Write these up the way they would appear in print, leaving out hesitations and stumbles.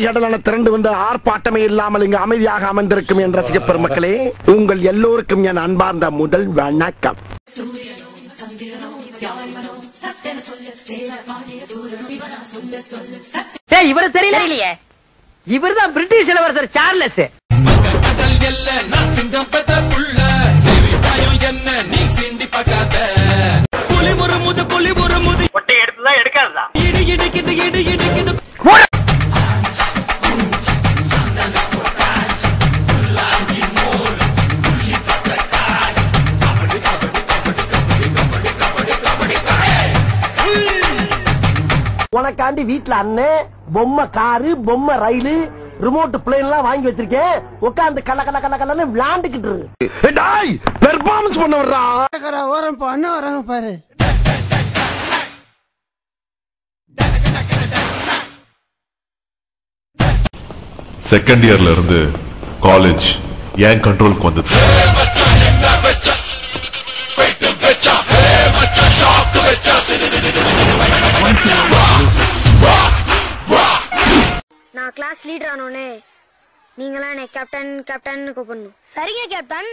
கடலான திரண்டு வந்து ஆர்ப்பாட்டமே இல்லாமல் இங்கு அமைதியாக அமர்ந்திருக்கும் என் ரசிக பெருமக்களே, உங்கள் எல்லோருக்கும் என் அன்பார்ந்த முதல் வணக்கம். இவரு தெரியலையே, இவர்தான் பிரிட்டிஷ் இளவரசர் சார்லஸ். கொட்டை எடுத்துதான் எடுக்காதா? உனக்காண்டி வீட்டுல அண்ணன் பொம்மை காரு, பொம்மை ரயிலு, ரிமோட் பிளேன் எல்லாம் வாங்கி வச்சிருக்கேன். உட்காந்து கல்ல கல்ல கல்ல கல்லன்னு விளையாண்டுக்கிட்டு பெர்ஃபார்மன்ஸ் பண்ண வர்றா. ஓரம் பண்ண வராங்க பாரு. செகண்ட் இயர்ல இருந்து காலேஜ் ஏன் கண்ட்ரோலுக்கு வந்தது? நான் கிளாஸ் லீடர் ஆனோனே நீங்களாம் என்னை கேப்டன் கேப்டன் கூப்பிடணும். சரிங்க கேப்டன்.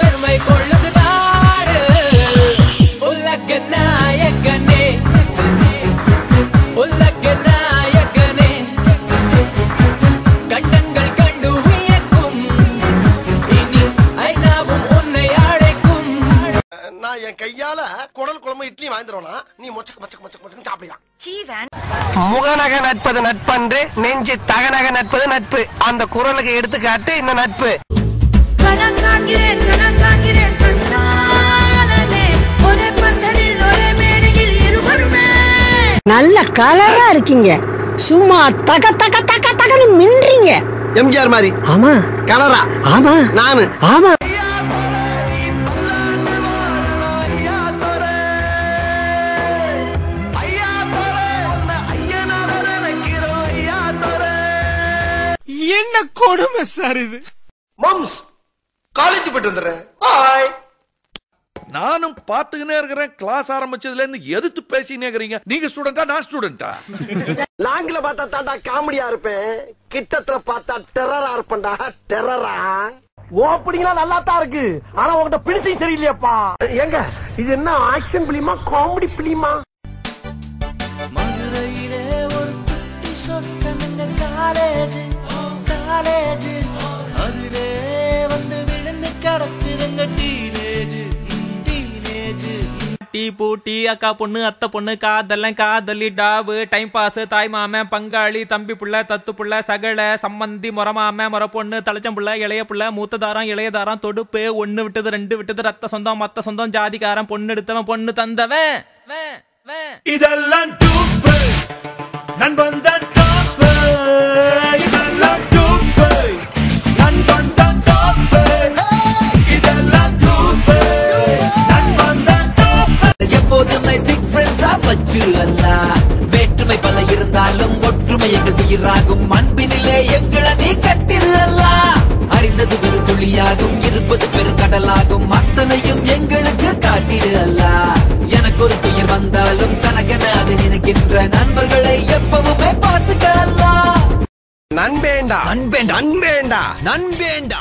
பெருமை கொள்ளுது பாரு உலக நாயகனே, உலக நாயகனே, கண்டங்கள் கண்டு வியக்கும், இனி ஐநாவும் உன்னை அழைக்கும். நான் என் கையால குடல் குழம்பு இட்லி வாங்கிடுவேனா, நீ மொச்சக்க மொச்சக்க மொச்சக்க மொச்சக்க சாப்பிடலாம். முகநக நட்பது நட்பன்று, நெஞ்சு தகநக நட்பது நட்பு. அந்த குரலுக்கு எடுத்துக்காட்டு இந்த நட்பு. நல்ல கலரா இருக்கீங்க, சும்மா தக தக தக தகன்னு மின்றீங்க. எம்ஜிஆர் மாதிரி. ஆமா. கலரா. ஆமா. நானு. ஆமா. என்ன கொடுமை சார் இது. மம்ஸ் காலேஜ் போயிட்டு வந்துடுறேன். ஹாய். நானும் பாத்துக்கினே இருக்கிறேன். கிளாஸ் ஆரம்பிச்சதுல இருந்து எதிர்த்து பேசினே இருக்கிறீங்க. நீங்க ஸ்டூடெண்டா, நான் ஸ்டூடெண்டா? லாங்கில பார்த்தா தாண்டா காமெடியா இருப்பேன், கிட்டத்துல பார்த்தா டெரரா இருப்பேன்டா. டெரரா ஓப்பனிங்லாம் நல்லா தான் இருக்கு, ஆனா உங்ககிட்ட பிடிச்சும் சரியில்லையாப்பா. எங்க இது என்ன ஆக்ஷன் பிலிமா காமெடி பிலிமா? மதுரையிலே ஒரு குட்டி சொத்தமிங்க காலேஜ், காலேஜ் அதிலே வந்து விழுந்து கிடக்குதுங்க டீனேஜ், டீனேஜ். டீ பூட்டி அக்கா பொண்ணு அத்தை பொண்ணு காதெல்லாம் காதலி டாவு டைம் பாஸ் தாய் மாமன் பங்காளி தம்பி புள்ள தத்து புள்ள சகல சம்மந்தி மொரமாம மொர பொண்ணு தலைச்சம் புள்ள இளைய புள்ள மூத்ததாரம் இளையதாரம் தொடுப்பு ஒன்னு விட்டது ரெண்டு விட்டது ரத்த சொந்தம் மத்த சொந்தம் ஜாதிகாரன் பொண்ணு எடுத்தவன் பொண்ணு தந்தவன். இதெல்லாம் டூப்பு நண்பன் தான் டாப்பு, இதெல்லாம் டூப்பு நண்பன் தான் டாப்பு, இதெல்லாம் டூப்பு நண்பன் தான் டாப்பு. எப்போதுமே திக் ஃப்ரெண்ட்ஸா வச்சு அல்ல, வேற்றுமை பல இருந்தாலும் ஒற்றுமை எங்கள் உயிராகும், அன்பினிலே எங்களை நீ கட்டிரு அல்ல. அறிந்தது பெரு துளியாகும், இருப்பது பெரு கடலாகும், அத்தனையும் எங்களுக்கு காட்டிடு அல்ல. எனக்கு ஒரு துயர் வந்தாலும் தனக்கென அதை நினைக்கின்ற நண்பர்களை எப்பவுமே பார்த்துக்கலாம். நண்பேண்டா நண்பேண்டா நண்பேண்டா நண்பேண்டா.